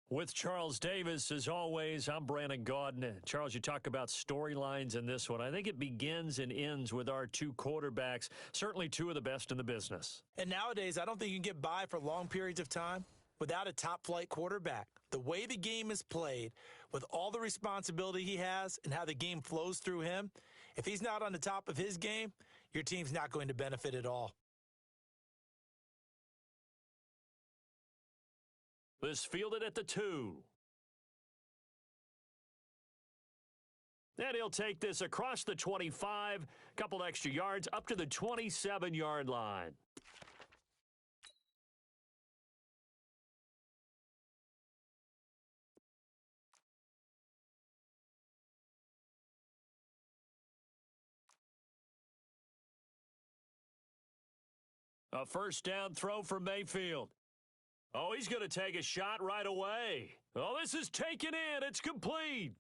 With Charles Davis, as always, I'm Brandon Gaudin. Charles, you talk about storylines in this one. I think it begins and ends with our two quarterbacks, certainly two of the best in the business. And nowadays, I don't think you can get by for long periods of time without a top-flight quarterback. The way the game is played, with all the responsibility he has and how the game flows through him, if he's not on the top of his game, your team's not going to benefit at all. This fielded at the 2. And he'll take this across the 25, a couple extra yards, up to the 27-yard line. A first down throw for Mayfield. Oh, he's going to take a shot right away. Oh, this is taken in. It's complete.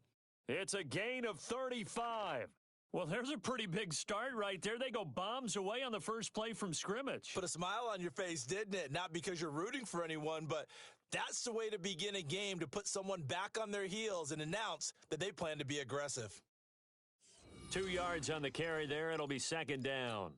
It's a gain of 35. Well, there's a pretty big start right there. They go bombs away on the first play from scrimmage. Put a smile on your face, didn't it? Not because you're rooting for anyone, but that's the way to begin a game, to put someone back on their heels and announce that they plan to be aggressive. 2 yards on the carry there. It'll be second down.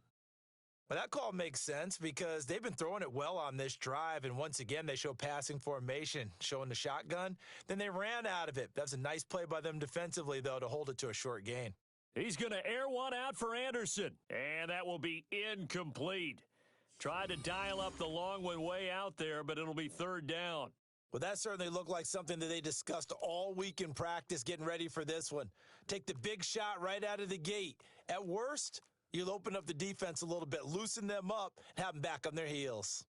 Well, that call makes sense because they've been throwing it well on this drive, and once again, they show passing formation, showing the shotgun. Then they ran out of it. That's a nice play by them defensively, though, to hold it to a short gain. He's going to air one out for Anderson, and that will be incomplete. Tried to dial up the long one way out there, but it'll be third down. Well, that certainly looked like something that they discussed all week in practice getting ready for this one. Take the big shot right out of the gate. At worst, you'll open up the defense a little bit, loosen them up, and have them back on their heels.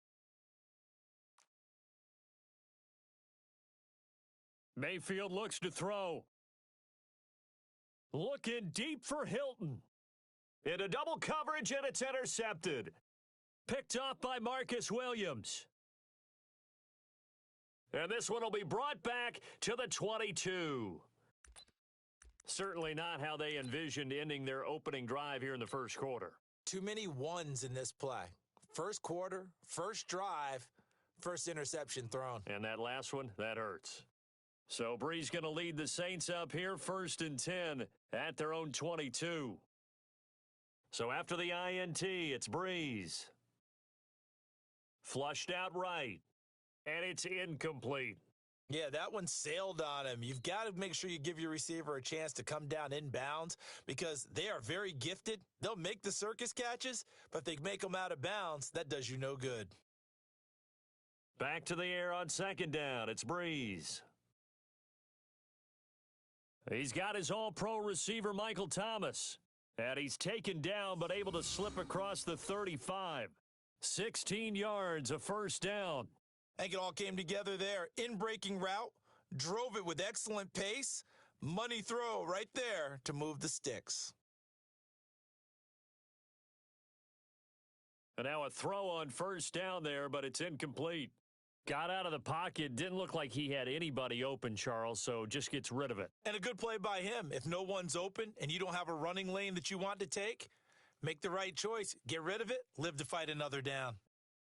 Mayfield looks to throw. Looking deep for Hilton. Into double coverage, and it's intercepted. Picked off by Marcus Williams. And this one will be brought back to the 22. Certainly not how they envisioned ending their opening drive here in the first quarter. Too many ones in this play. First quarter, first drive, first interception thrown. And that last one, that hurts. So Brees going to lead the Saints up here, 1st and 10 at their own 22. So after the INT, it's Brees. Flushed out right. And it's incomplete. Yeah, that one sailed on him. You've got to make sure you give your receiver a chance to come down inbounds because they are very gifted. They'll make the circus catches, but if they make them out of bounds, that does you no good. Back to the air on second down. It's Brees. He's got his all-pro receiver, Michael Thomas. And he's taken down but able to slip across the 35. 16 yards, a first down. I think it all came together there. In-breaking route, drove it with excellent pace. Money throw right there to move the sticks. And now a throw on first down there, but it's incomplete. Got out of the pocket. Didn't look like he had anybody open, Charles, so just gets rid of it. And a good play by him. If no one's open and you don't have a running lane that you want to take, make the right choice. Get rid of it. Live to fight another down.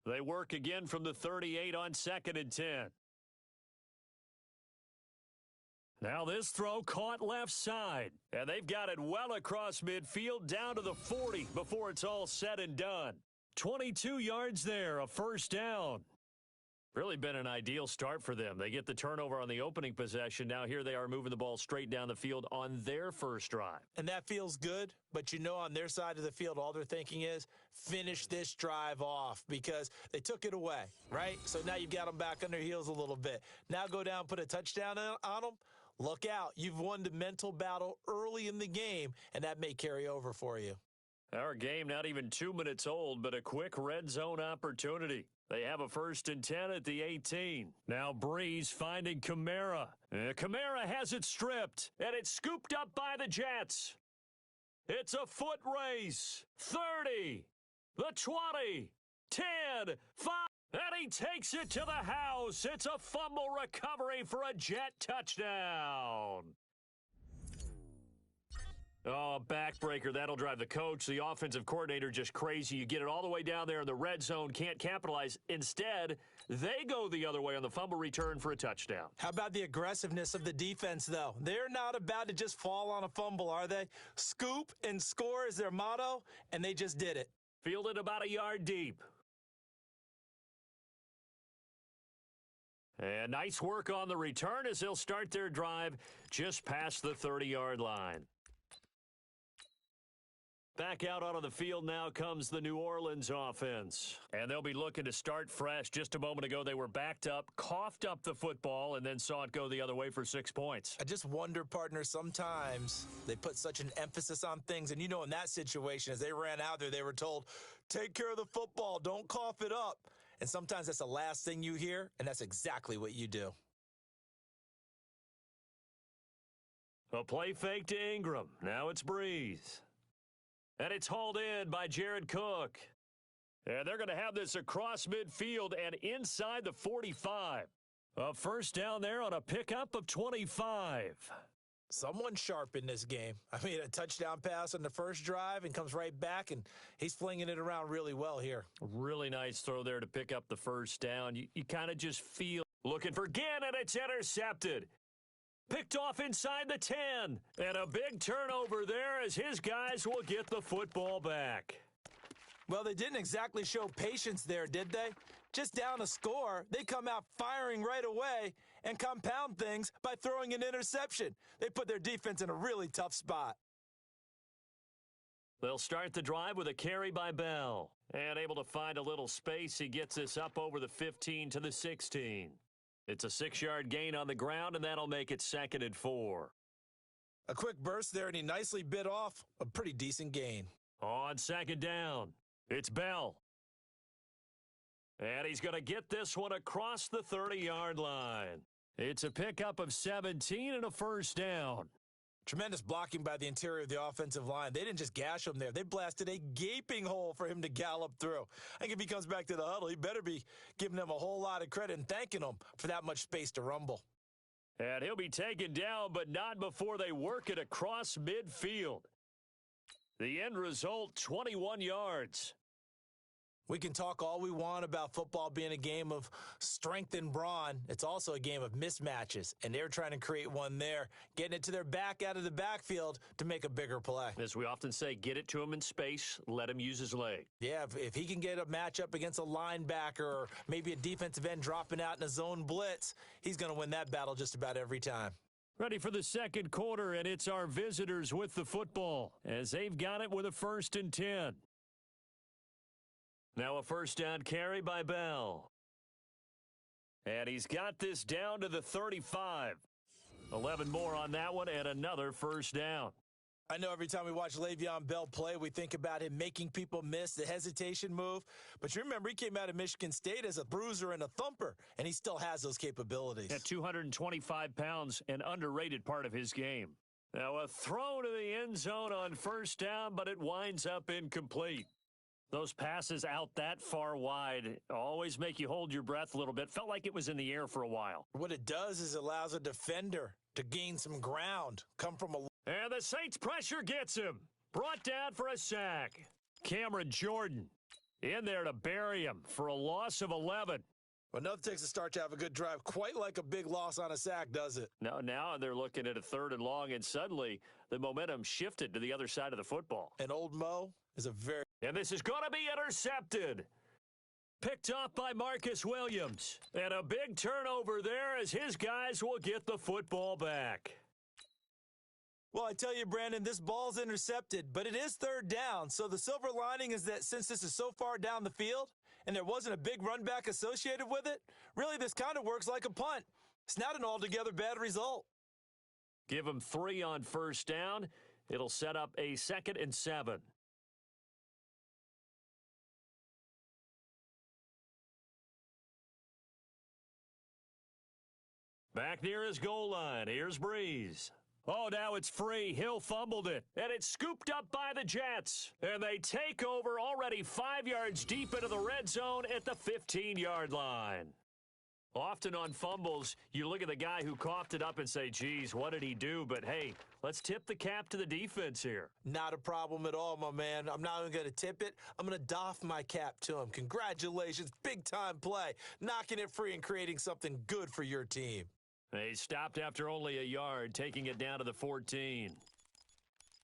They work again from the 38 on 2nd and 10. Now this throw caught left side, and they've got it well across midfield down to the 40 before it's all said and done. 22 yards there, a first down. Really been an ideal start for them. They get the turnover on the opening possession. Now here they are moving the ball straight down the field on their first drive. And that feels good, but you know on their side of the field, all they're thinking is finish this drive off because they took it away, right? So now you've got them back on their heels a little bit. Now go down, put a touchdown on them. Look out. You've won the mental battle early in the game, and that may carry over for you. Our game not even 2 minutes old, but a quick red zone opportunity. They have a 1st and 10 at the 18. Now Brees finding Kamara. Kamara has it stripped, and it's scooped up by the Jets. It's a foot race. 30, the 20, 10, 5, and he takes it to the house. It's a fumble recovery for a Jet touchdown. Oh, backbreaker. That'll drive the coach, the offensive coordinator, just crazy. You get it all the way down there in the red zone, can't capitalize. Instead, they go the other way on the fumble return for a touchdown. How about the aggressiveness of the defense, though? They're not about to just fall on a fumble, are they? Scoop and score is their motto, and they just did it. Fielded about a yard deep. And nice work on the return as they'll start their drive just past the 30-yard line. Back out onto the field now comes the New Orleans offense. And they'll be looking to start fresh. Just a moment ago, they were backed up, coughed up the football, and then saw it go the other way for 6 points. I just wonder, partner, sometimes they put such an emphasis on things. And, you know, in that situation, as they ran out there, they were told, take care of the football, don't cough it up. And sometimes that's the last thing you hear, and that's exactly what you do. A play fake to Ingram. Now it's Breeze. And it's hauled in by Jared Cook. And they're going to have this across midfield and inside the 45. A first down there on a pickup of 25. Someone sharp in this game. I mean, a touchdown pass on the first drive and comes right back, and he's flinging it around really well here. Really nice throw there to pick up the first down. You kind of just feel looking for Ginn, and it's intercepted. Picked off inside the 10. And a big turnover there as his guys will get the football back. Well, they didn't exactly show patience there, did they? Just down a score, they come out firing right away and compound things by throwing an interception. They put their defense in a really tough spot. They'll start the drive with a carry by Bell. And able to find a little space, he gets this up over the 15 to the 16. It's a 6-yard gain on the ground, and that'll make it 2nd and 4. A quick burst there, and he nicely bit off a pretty decent gain. On 2nd down, it's Bell. And he's going to get this one across the 30-yard line. It's a pickup of 17 and a first down. Tremendous blocking by the interior of the offensive line. They didn't just gash him there. They blasted a gaping hole for him to gallop through. I think if he comes back to the huddle, he better be giving them a whole lot of credit and thanking them for that much space to rumble. And he'll be taken down, but not before they work it across midfield. The end result, 21 yards. We can talk all we want about football being a game of strength and brawn. It's also a game of mismatches, and they're trying to create one there, getting it to their back out of the backfield to make a bigger play. As we often say, get it to him in space, let him use his leg. Yeah, if he can get a matchup against a linebacker or maybe a defensive end dropping out in a zone blitz, he's going to win that battle just about every time. Ready for the second quarter, and it's our visitors with the football as they've got it with a 1st and 10. Now a first down carry by Bell. And he's got this down to the 35. 11 more on that one and another first down. I know every time we watch Le'Veon Bell play, we think about him making people miss, the hesitation move. But you remember he came out of Michigan State as a bruiser and a thumper, and he still has those capabilities. At 225 pounds, an underrated part of his game. Now a throw to the end zone on first down, but it winds up incomplete. Those passes out that far wide always make you hold your breath a little bit. Felt like it was in the air for a while. What it does is it allows a defender to gain some ground, come from a... And the Saints pressure gets him. Brought down for a sack. Cameron Jordan in there to bury him for a loss of 11. Well, nothing takes a start to have a good drive, quite like a big loss on a sack, does it? Now they're looking at a 3rd and long, and suddenly the momentum shifted to the other side of the football. And old Mo is a very... And this is going to be intercepted. Picked off by Marcus Williams. And a big turnover there as his guys will get the football back. Well, I tell you, Brandon, this ball's intercepted, but it is 3rd down. So the silver lining is that since this is so far down the field and there wasn't a big run back associated with it, really this kind of works like a punt. It's not an altogether bad result. Give him 3 on first down. It'll set up a 2nd and 7. Back near his goal line. Here's Breeze. Oh, now it's free. Hill fumbled it. And it's scooped up by the Jets. And they take over already 5 yards deep into the red zone at the 15-yard line. Often on fumbles, you look at the guy who coughed it up and say, geez, what did he do? But, hey, Let's tip the cap to the defense here. Not a problem at all, my man. I'm not even going to tip it. I'm going to doff my cap to him. Congratulations. Big-time play. Knocking it free and creating something good for your team. They stopped after only a yard, taking it down to the 14.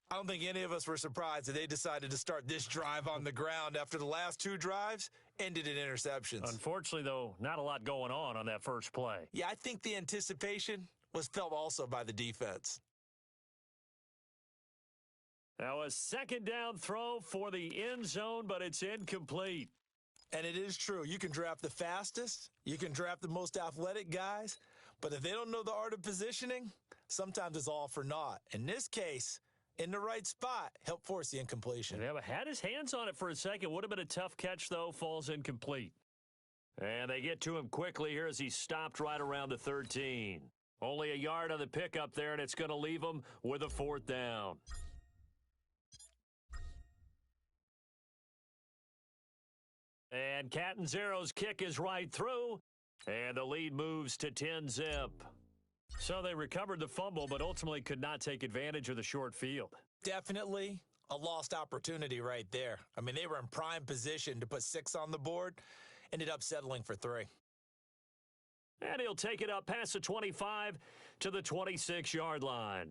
I don't think any of us were surprised that they decided to start this drive on the ground after the last two drives ended in interceptions. Unfortunately, though, not a lot going on that first play. Yeah, I think the anticipation was felt also by the defense. Now a second down throw for the end zone, but it's incomplete. And it is true. You can draft the fastest. You can draft the most athletic guys. But if they don't know the art of positioning, sometimes it's all for naught. In this case, in the right spot, help force the incompletion. Yeah, but had his hands on it for a second. Would have been a tough catch, though. Falls incomplete. And they get to him quickly here as he stopped right around the 13. Only a yard on the pickup there, and it's going to leave him with a fourth down. And Catanzero's kick is right through, and the lead moves to 10-zip. So they recovered the fumble, but ultimately could not take advantage of the short field. Definitely a lost opportunity right there. I mean, they were in prime position to put 6 on the board, ended up settling for 3. And he'll take it up past the 25 to the 26-yard line.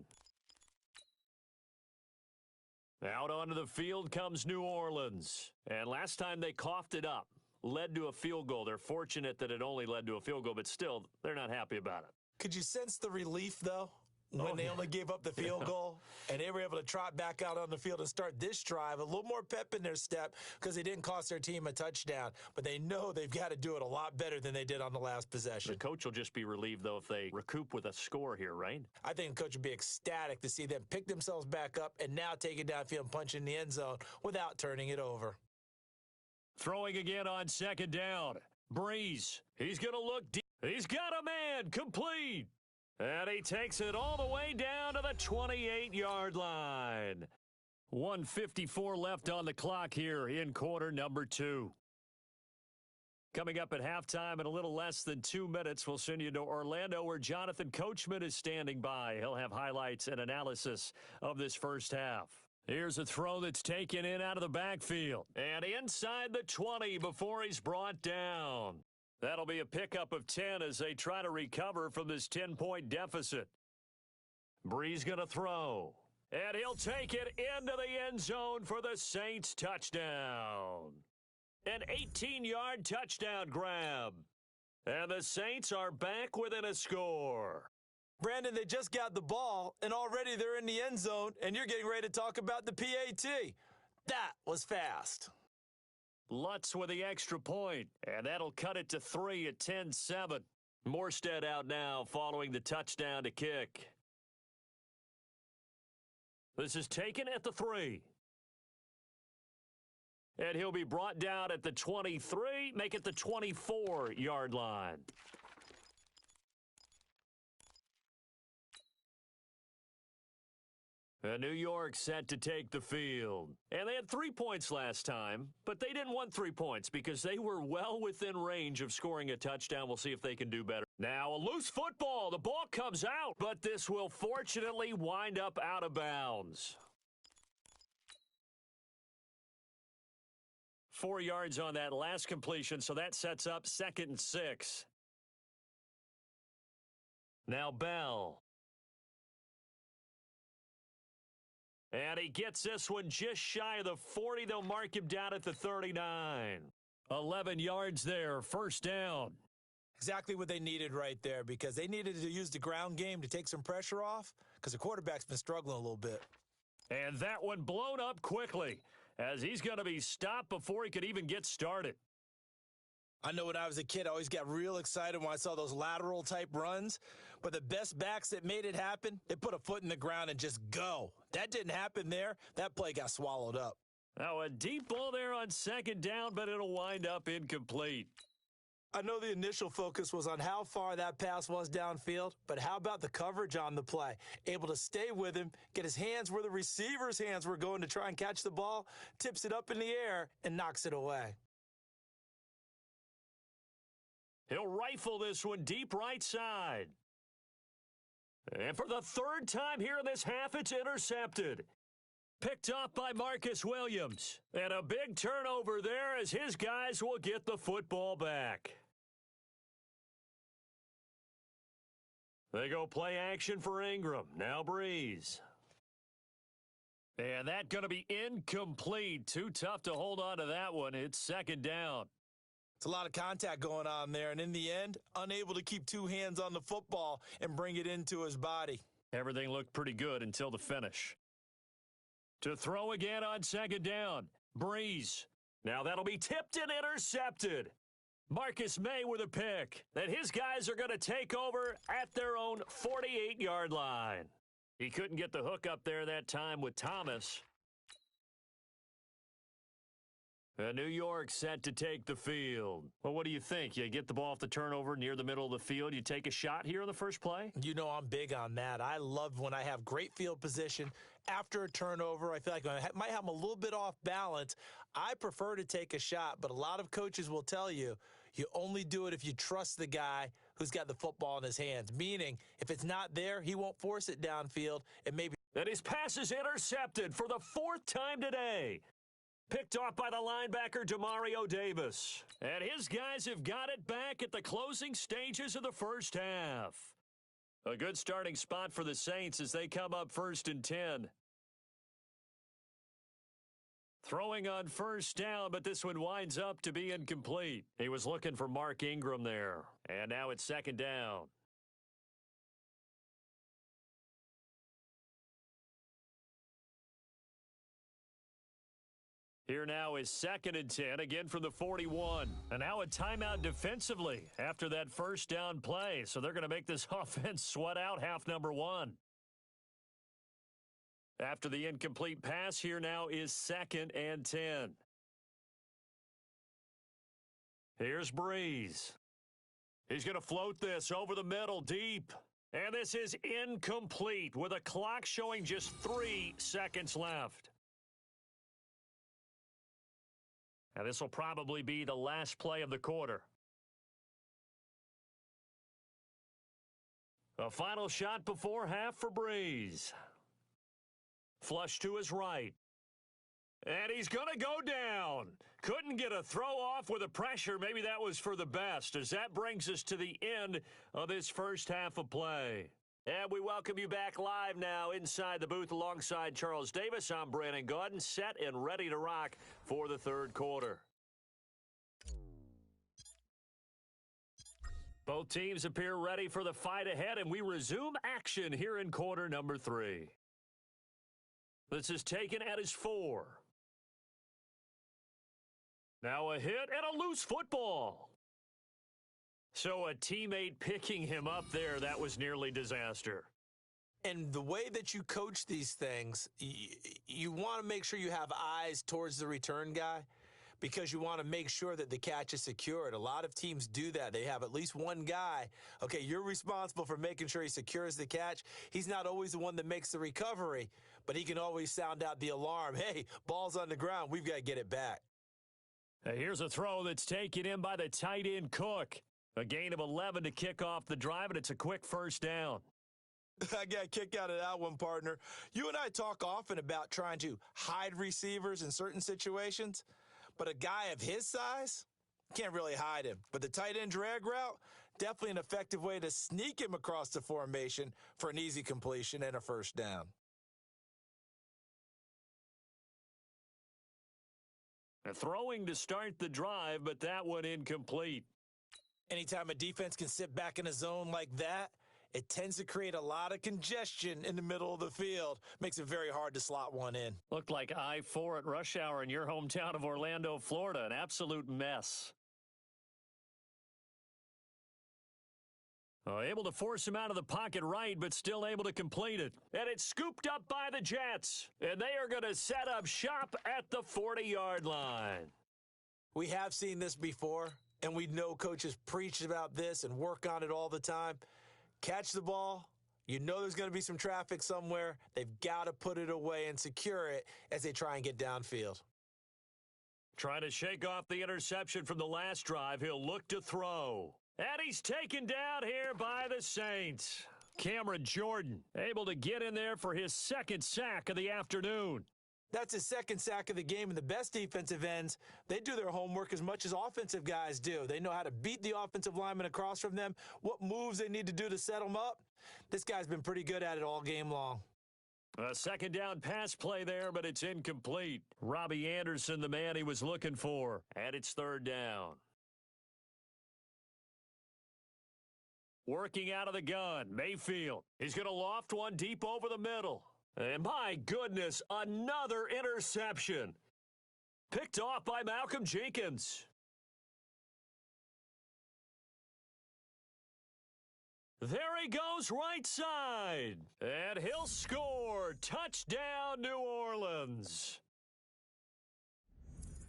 Out onto the field comes New Orleans. And last time they coughed it up, led to a field goal. They're fortunate that it only led to a field goal, but still, they're not happy about it. Could you sense the relief, though, when they only gave up the field goal and they were able to trot back out on the field and start this drive? A little more pep in their step because they didn't cost their team a touchdown, but they know they've got to do it a lot better than they did on the last possession. The coach will just be relieved, though, if they recoup with a score here, right? I think the coach would be ecstatic to see them pick themselves back up and now take it downfield and punch in the end zone without turning it over. Throwing again on second down. Breeze. He's going to look deep. He's got a man. Complete. And he takes it all the way down to the 28-yard line. 1:54 left on the clock here in quarter number 2. Coming up at halftime in a little less than 2 minutes, we'll send you to Orlando where Jonathan Coachman is standing by. He'll have highlights and analysis of this first half. Here's a throw that's taken in out of the backfield. And inside the 20 before he's brought down. That'll be a pickup of 10 as they try to recover from this 10-point deficit. Breeze going to throw. And he'll take it into the end zone for the Saints touchdown. An 18-yard touchdown grab. And the Saints are back within a score. Brandon, they just got the ball, and already they're in the end zone, and you're getting ready to talk about the PAT. That was fast. Lutz with the extra point, and that'll cut it to 3 at 10-7. Morstead out now following the touchdown to kick. This is taken at the 3. And he'll be brought down at the 23, make it the 24-yard line. New York set to take the field. And they had 3 points last time, but they didn't want 3 points because they were well within range of scoring a touchdown. We'll see if they can do better. Now a loose football. The ball comes out, but this will fortunately wind up out of bounds. 4 yards on that last completion, so that sets up 2nd and 6. Now Bell. And he gets this one just shy of the 40. They'll mark him down at the 39. 11 yards there, first down. Exactly what they needed right there because they needed to use the ground game to take some pressure off because the quarterback's been struggling a little bit. And that one blown up quickly as he's going to be stopped before he could even get started. I know when I was a kid, I always got real excited when I saw those lateral type runs. But the best backs that made it happen, they put a foot in the ground and just go. That didn't happen there. That play got swallowed up. Now a deep ball there on second down, but it'll wind up incomplete. I know the initial focus was on how far that pass was downfield, but how about the coverage on the play? Able to stay with him, get his hands where the receiver's hands were going to try and catch the ball, tips it up in the air, and knocks it away. He'll rifle this one deep right side. And for the third time here in this half, it's intercepted. Picked off by Marcus Williams. And a big turnover there as his guys will get the football back. They go play action for Ingram. Now Breeze. And that's going to be incomplete. Too tough to hold on to that one. It's second down. It's a lot of contact going on there, and in the end, unable to keep two hands on the football and bring it into his body. Everything looked pretty good until the finish. To throw again on second down. Breeze. Now that'll be tipped and intercepted. Marcus May with a pick. Then his guys are going to take over at their own 48-yard line. He couldn't get the hook up there that time with Thomas. New York set to take the field. Well, what do you think? You get the ball off the turnover near the middle of the field. You take a shot here in the first play? You know I'm big on that. I love when I have great field position. After a turnover, I feel like I might have them a little bit off balance. I prefer to take a shot, but a lot of coaches will tell you, you only do it if you trust the guy who's got the football in his hands. Meaning, if it's not there, he won't force it downfield. And maybe. And his pass is intercepted for the fourth time today. Picked off by the linebacker, Demario Davis. And his guys have got it back at the closing stages of the first half. A good starting spot for the Saints as they come up 1st and 10. Throwing on first down, but this one winds up to be incomplete. He was looking for Mark Ingram there. And now it's second down. Here now is 2nd and 10, again from the 41. And now a timeout defensively after that first down play. So they're going to make this offense sweat out half number one. After the incomplete pass, here now is 2nd and 10. Here's Breeze. He's going to float this over the middle deep. And this is incomplete with a clock showing just 3 seconds left. Now, this will probably be the last play of the quarter. A final shot before half for Breeze. Flush to his right. And he's going to go down. Couldn't get a throw off with the pressure. Maybe that was for the best, as that brings us to the end of this first half of play. And we welcome you back live now inside the booth alongside Charles Davis. I'm Brandon Gaudin, set and ready to rock for the third quarter. Both teams appear ready for the fight ahead, and we resume action here in quarter number 3. This is taken at his 4. Now a hit and a loose football. So a teammate picking him up there, that was nearly disaster. And the way that you coach these things, you want to make sure you have eyes towards the return guy because you want to make sure that the catch is secured. A lot of teams do that. They have at least one guy. Okay, you're responsible for making sure he secures the catch. He's not always the one that makes the recovery, but he can always sound out the alarm. Hey, ball's on the ground. We've got to get it back. Here's a throw that's taken in by the tight end Cook. A gain of 11 to kick off the drive, and it's a quick first down. I got a kick out of that one, partner. You and I talk often about trying to hide receivers in certain situations, but a guy of his size can't really hide him. But the tight end drag route, definitely an effective way to sneak him across the formation for an easy completion and a first down. Throwing to start the drive, but that one incomplete. Anytime a defense can sit back in a zone like that, it tends to create a lot of congestion in the middle of the field. Makes it very hard to slot one in. Looked like I-4 at rush hour in your hometown of Orlando, Florida. An absolute mess. Able to force him out of the pocket right, but still able to complete it. And it's scooped up by the Jets. And they are going to set up shop at the 40-yard line. We have seen this before, and we know coaches preach about this and work on it all the time. Catch the ball. You know there's going to be some traffic somewhere. They've got to put it away and secure it as they try and get downfield. Trying to shake off the interception from the last drive. He'll look to throw. And he's taken down here by the Saints. Cameron Jordan able to get in there for his second sack of the afternoon. That's his second sack of the game, and the best defensive ends, they do their homework as much as offensive guys do. They know how to beat the offensive lineman across from them, what moves they need to do to set them up. This guy's been pretty good at it all game long. A second down pass play there, but it's incomplete. Robbie Anderson, the man he was looking for, and it's third down. Working out of the gun, Mayfield. He's going to loft one deep over the middle. And my goodness, another interception. Picked off by Malcolm Jenkins. There he goes right side. And he'll score. Touchdown, New Orleans.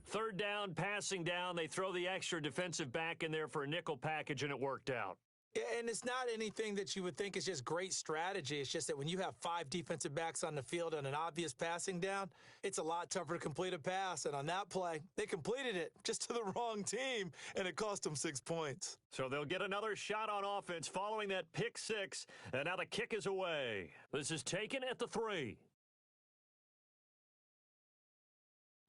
Third down, passing down. They throw the extra defensive back in there for a nickel package, and it worked out. Yeah, and it's not anything that you would think is just great strategy. It's just that when you have 5 defensive backs on the field on an obvious passing down, it's a lot tougher to complete a pass. And on that play, they completed it just to the wrong team, and it cost them 6 points. So they'll get another shot on offense following that pick 6, and now the kick is away. This is taken at the 3.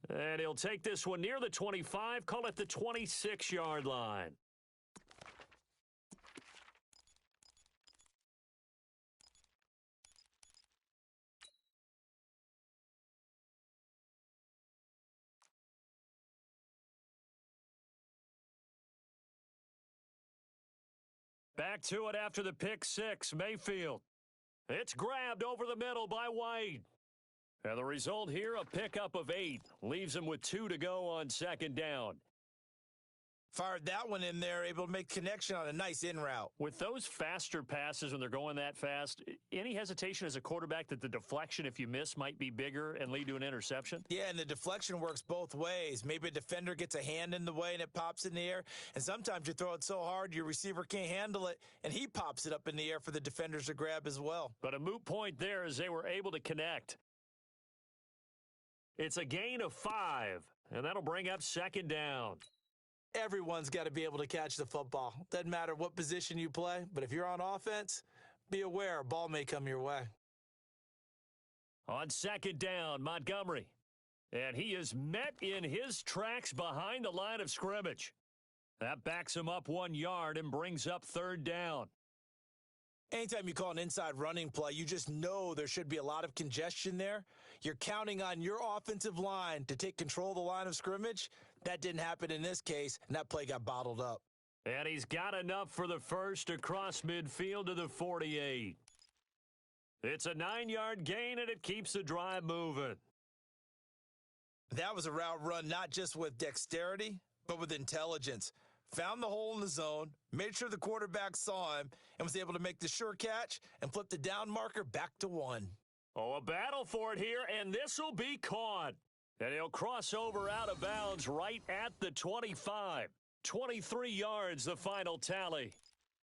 And he'll take this one near the 25, call it the 26-yard line. Back to it after the pick 6, Mayfield. It's grabbed over the middle by White. And the result here, a pickup of 8. Leaves him with 2 to go on second down. Fired that one in there, able to make connection on a nice in route. With those faster passes when they're going that fast, any hesitation as a quarterback that the deflection, if you miss, might be bigger and lead to an interception? Yeah, and the deflection works both ways. Maybe a defender gets a hand in the way and it pops in the air, and sometimes you throw it so hard your receiver can't handle it, and he pops it up in the air for the defenders to grab as well. But a moot point there as they were able to connect. It's a gain of 5, and that'll bring up second down. Everyone's got to be able to catch the football. Doesn't matter what position you play, but if you're on offense, be aware a ball may come your way. On second down, Montgomery. And he is met in his tracks behind the line of scrimmage. That backs him up 1 yard and brings up third down. Anytime you call an inside running play, you just know there should be a lot of congestion there. You're counting on your offensive line to take control of the line of scrimmage. That didn't happen in this case, and that play got bottled up. And he's got enough for the first across midfield to the 48. It's a 9-yard gain, and it keeps the drive moving. That was a route run not just with dexterity, but with intelligence. Found the hole in the zone, made sure the quarterback saw him, and was able to make the sure catch and flip the down marker back to 1. Oh, a battle for it here, and this will be caught. And he'll cross over out of bounds right at the 25. 23 yards, the final tally.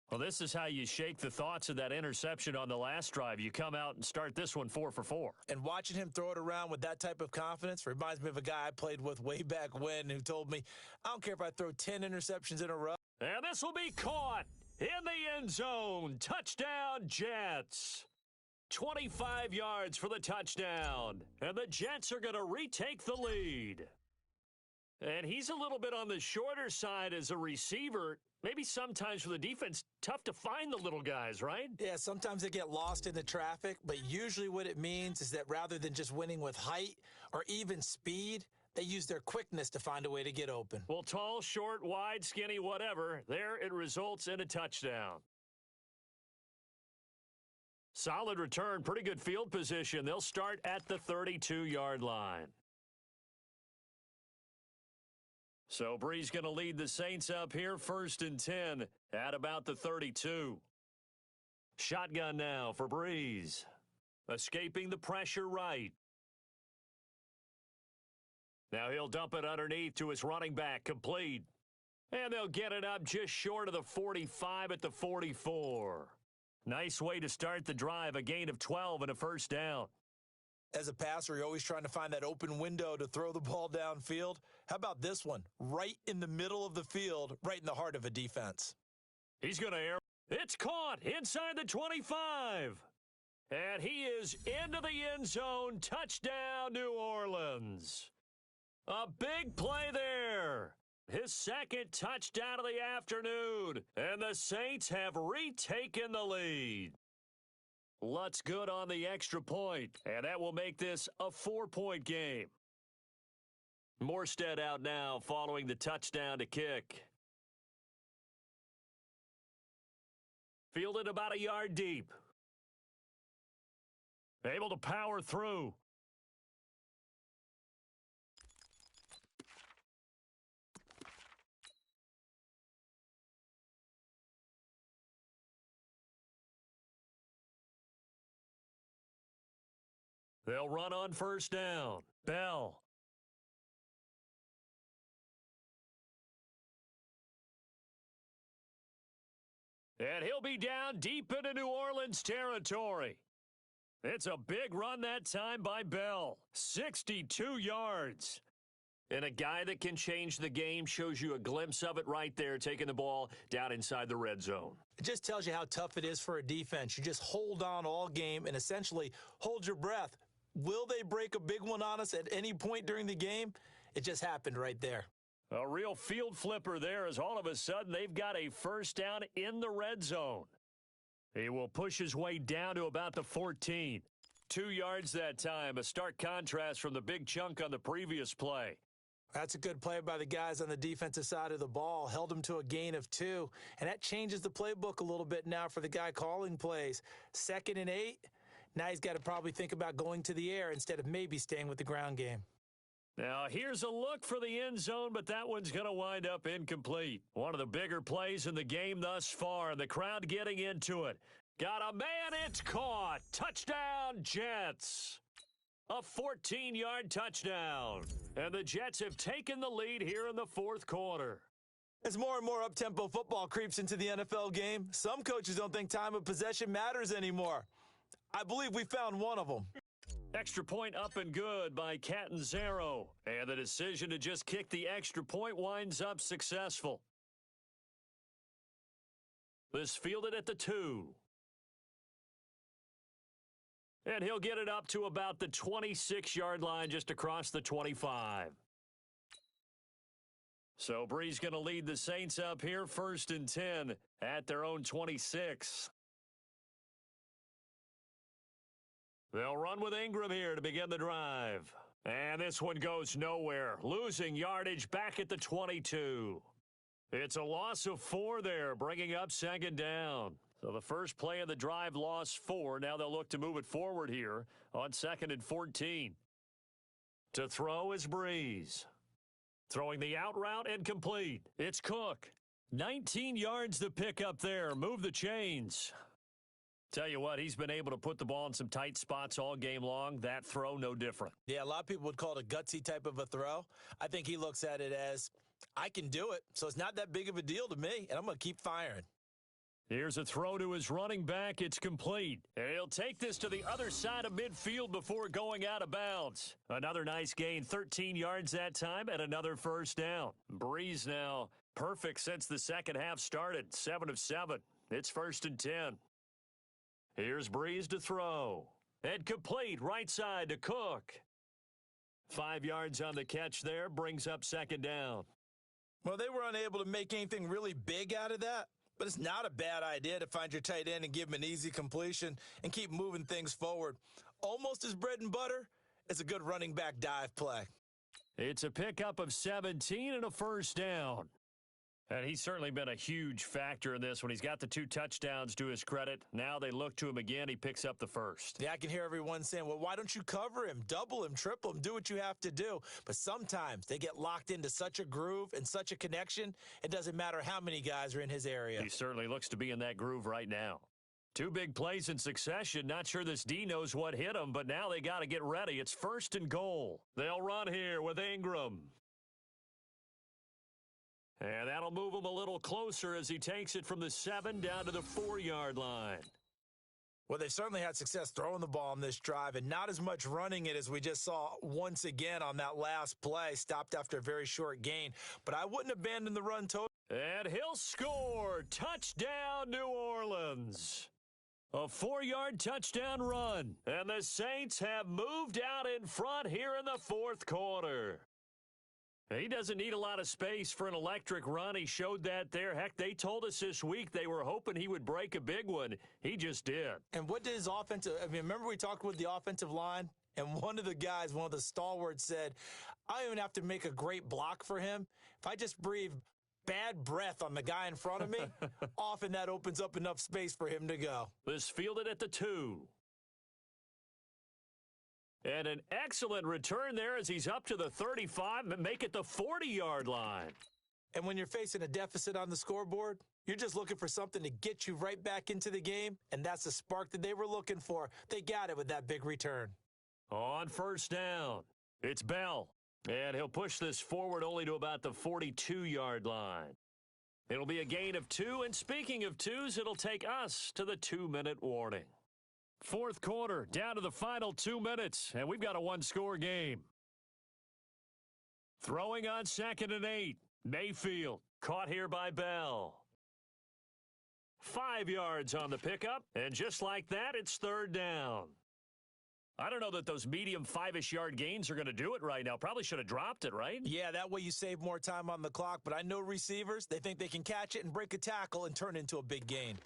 Well, this is how you shake the thoughts of that interception on the last drive. You come out and start this one 4 for 4. And watching him throw it around with that type of confidence reminds me of a guy I played with way back when who told me, I don't care if I throw 10 interceptions in a row. And this will be caught in the end zone. Touchdown, Jets. 25 yards for the touchdown. And the Jets are going to retake the lead. And he's a little bit on the shorter side as a receiver. Maybe sometimes for the defense, tough to find the little guys, right? Yeah, sometimes they get lost in the traffic, but usually what it means is that rather than just winning with height or even speed, they use their quickness to find a way to get open. Well, tall, short, wide, skinny, whatever, there it results in a touchdown. Solid return, pretty good field position. They'll start at the 32-yard line. So Bree's going to lead the Saints up here, 1st and 10 at about the 32. Shotgun now for Breeze. Escaping the pressure right. Now he'll dump it underneath to his running back, complete. And they'll get it up just short of the 45 at the 44. Nice way to start the drive, a gain of 12 and a first down. As a passer, you're always trying to find that open window to throw the ball downfield. How about this one? Right in the middle of the field, right in the heart of a defense. He's going to air. It's caught inside the 25. And he is into the end zone. Touchdown, New Orleans. A big play there. His second touchdown of the afternoon. And the Saints have retaken the lead. Lutz good on the extra point. And that will make this a 4-point game. Morstead out now following the touchdown to kick. Fielded about a yard deep. Able to power through. They'll run on first down. Bell. And he'll be down deep into New Orleans territory. It's a big run that time by Bell. 62 yards. And a guy that can change the game shows you a glimpse of it right there, taking the ball down inside the red zone. It just tells you how tough it is for a defense. You just hold on all game and essentially hold your breath. Will they break a big one on us at any point during the game? It just happened right there. A real field flipper there as all of a sudden they've got a first down in the red zone. He will push his way down to about the 14. 2 yards that time, a stark contrast from the big chunk on the previous play. That's a good play by the guys on the defensive side of the ball. Held him to a gain of 2. And that changes the playbook a little bit now for the guy calling plays. 2nd and 8. Now he's got to probably think about going to the air instead of maybe staying with the ground game. Now, here's a look for the end zone, but that one's going to wind up incomplete. One of the bigger plays in the game thus far, and the crowd getting into it. Got a man, it's caught. Touchdown, Jets. A 14-yard touchdown. And the Jets have taken the lead here in the fourth quarter. As more and more up-tempo football creeps into the NFL game, some coaches don't think time of possession matters anymore. I believe we found one of them. Extra point up and good by Catanzaro. And the decision to just kick the extra point winds up successful. This fielded at the 2. And he'll get it up to about the 26-yard line just across the 25. So Bree's going to lead the Saints up here 1st and 10 at their own 26. They'll run with Ingram here to begin the drive. And this one goes nowhere. Losing yardage back at the 22. It's a loss of 4 there, bringing up 2nd down. So the first play of the drive lost 4. Now they'll look to move it forward here on 2nd and 14. To throw is Breeze. Throwing the out route and complete. It's Cook. 19 yards to pick up there. Move the chains. Tell you what, he's been able to put the ball in some tight spots all game long. That throw, no different. Yeah, a lot of people would call it a gutsy type of a throw. I think he looks at it as, I can do it, so it's not that big of a deal to me, and I'm going to keep firing. Here's a throw to his running back. It's complete. And he'll take this to the other side of midfield before going out of bounds. Another nice gain, 13 yards that time, and another first down. Breeze now perfect since the second half started, 7 of 7. It's 1st and 10. Here's Breeze to throw. And complete, right side to Cook. 5 yards on the catch there, brings up 2nd down. Well, they were unable to make anything really big out of that, but it's not a bad idea to find your tight end and give him an easy completion and keep moving things forward. Almost as bread and butter as a good running back dive play. It's a pickup of 17 and a first down. And he's certainly been a huge factor in this when he's got the 2 touchdowns to his credit. Now they look to him again. He picks up the first. Yeah, I can hear everyone saying, well, why don't you cover him, double him, triple him, do what you have to do. But sometimes they get locked into such a groove and such a connection, it doesn't matter how many guys are in his area. He certainly looks to be in that groove right now. 2 big plays in succession. Not sure this D knows what hit him, but now they got to get ready. It's 1st and goal. They'll run here with Ingram. And that'll move him a little closer as he takes it from the 7 down to the 4-yard line. Well, they've certainly had success throwing the ball on this drive and not as much running it as we just saw once again on that last play. Stopped after a very short gain. But I wouldn't abandon the run totally. And he'll score. Touchdown, touchdown, New Orleans. A 4-yard touchdown run, and the Saints have moved out in front here in the fourth quarter. He doesn't need a lot of space for an electric run. He showed that there. Heck, they told us this week they were hoping he would break a big one. He just did. And what did his offensive – I mean, remember we talked with the offensive line? And one of the guys, one of the stalwarts said, I don't even have to make a great block for him. If I just breathe bad breath on the guy in front of me, often that opens up enough space for him to go. This fielded at the 2. And an excellent return there as he's up to the 35 and make it the 40-yard line. And when you're facing a deficit on the scoreboard, you're just looking for something to get you right back into the game, and that's the spark that they were looking for. They got it with that big return. On first down, it's Bell, and he'll push this forward only to about the 42-yard line. It'll be a gain of 2, and speaking of 2s, it'll take us to the 2-minute warning. Fourth quarter, down to the final 2 minutes, and we've got a one-score game. Throwing on 2nd and 8, Mayfield, caught here by Bell. 5 yards on the pickup, and just like that, it's 3rd down. I don't know that those medium 5-ish yard gains are going to do it right now. Probably should have dropped it, right? Yeah, that way you save more time on the clock, but I know receivers, they think they can catch it and break a tackle and turn it into a big gain.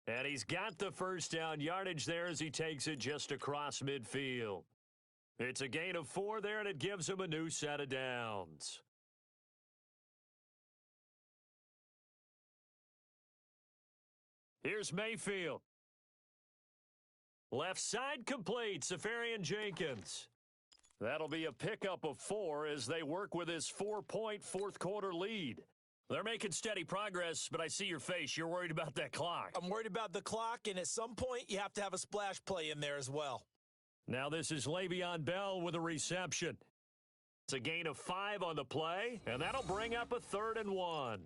And he's got the first down yardage there as he takes it just across midfield. It's a gain of 4 there, and it gives him a new set of downs. Here's Mayfield. Left side complete, Safarian Jenkins. That'll be a pickup of 4 as they work with his 4-point fourth quarter lead. They're making steady progress, but I see your face. You're worried about that clock. I'm worried about the clock, and at some point, you have to have a splash play in there as well. Now this is Le'Veon Bell with a reception. It's a gain of 5 on the play, and that'll bring up a 3rd and 1.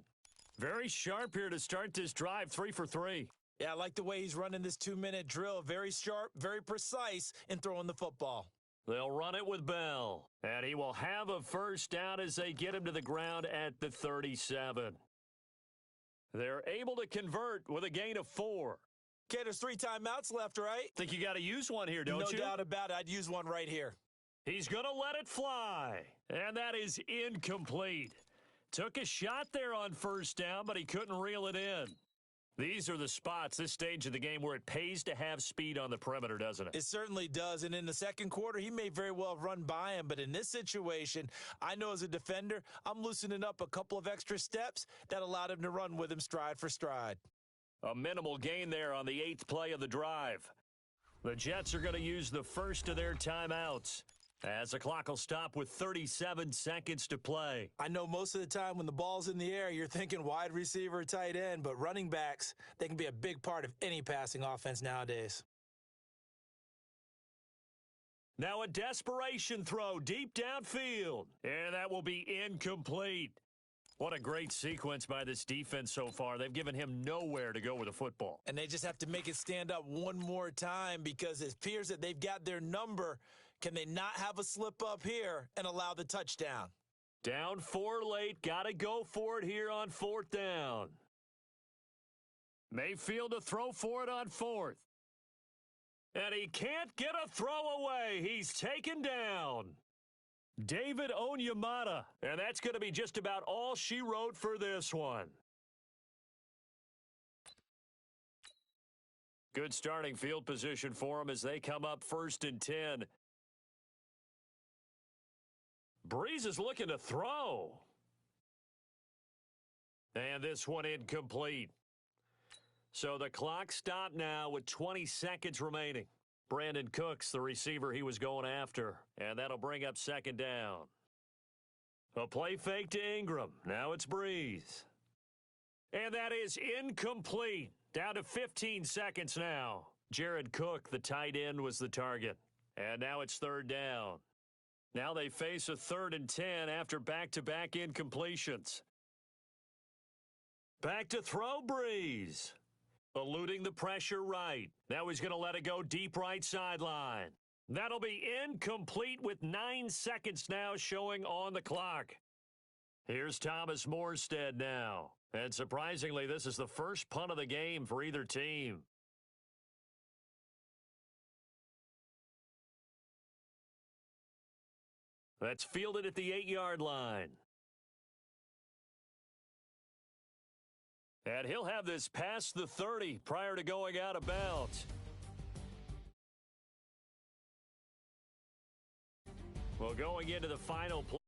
Very sharp here to start this drive, 3 for 3. Yeah, I like the way he's running this 2-minute drill. Very sharp, very precise in throwing the football. They'll run it with Bell, and he will have a first down as they get him to the ground at the 37. They're able to convert with a gain of 4. Okay, there's 3 timeouts left, right? Think you got to use one here, don't you? No doubt about it. I'd use one right here. He's going to let it fly, and that is incomplete. Took a shot there on first down, but he couldn't reel it in. These are the spots, this stage of the game, where it pays to have speed on the perimeter, doesn't it? It certainly does. And in the second quarter, he may very well run by him. But in this situation, I know as a defender, I'm loosening up a couple of extra steps that allowed him to run with him stride for stride. A minimal gain there on the 8th play of the drive. The Jets are going to use the first of their timeouts, as the clock will stop with 37 seconds to play. I know most of the time when the ball's in the air, you're thinking wide receiver, tight end, but running backs, they can be a big part of any passing offense nowadays. Now a desperation throw deep downfield, and that will be incomplete. What a great sequence by this defense so far. They've given him nowhere to go with the football. And they just have to make it stand up one more time because it appears that they've got their number. Can they not have a slip up here and allow the touchdown? Down 4 late. Got to go for it here on 4th down. Mayfield to throw for it on 4th. And he can't get a throw away. He's taken down. David Onyemata. And that's going to be just about all she wrote for this one. Good starting field position for them as they come up 1st and 10. Breeze is looking to throw. And this one incomplete. So the clock stopped now with 20 seconds remaining. Brandon Cooks, the receiver he was going after. And that'll bring up 2nd down. A play fake to Ingram. Now it's Breeze. And that is incomplete. Down to 15 seconds now. Jared Cook, the tight end, was the target. And now it's 3rd down. Now they face a 3rd and 10 after back-to-back incompletions. Back to throw, Breeze. Eluding the pressure right. Now he's going to let it go deep right sideline. That'll be incomplete with 9 seconds now showing on the clock. Here's Thomas Morstead now. And surprisingly, this is the first punt of the game for either team. That's fielded at the 8-yard line. And he'll have this past the 30 prior to going out of bounds. Well, going into the final play.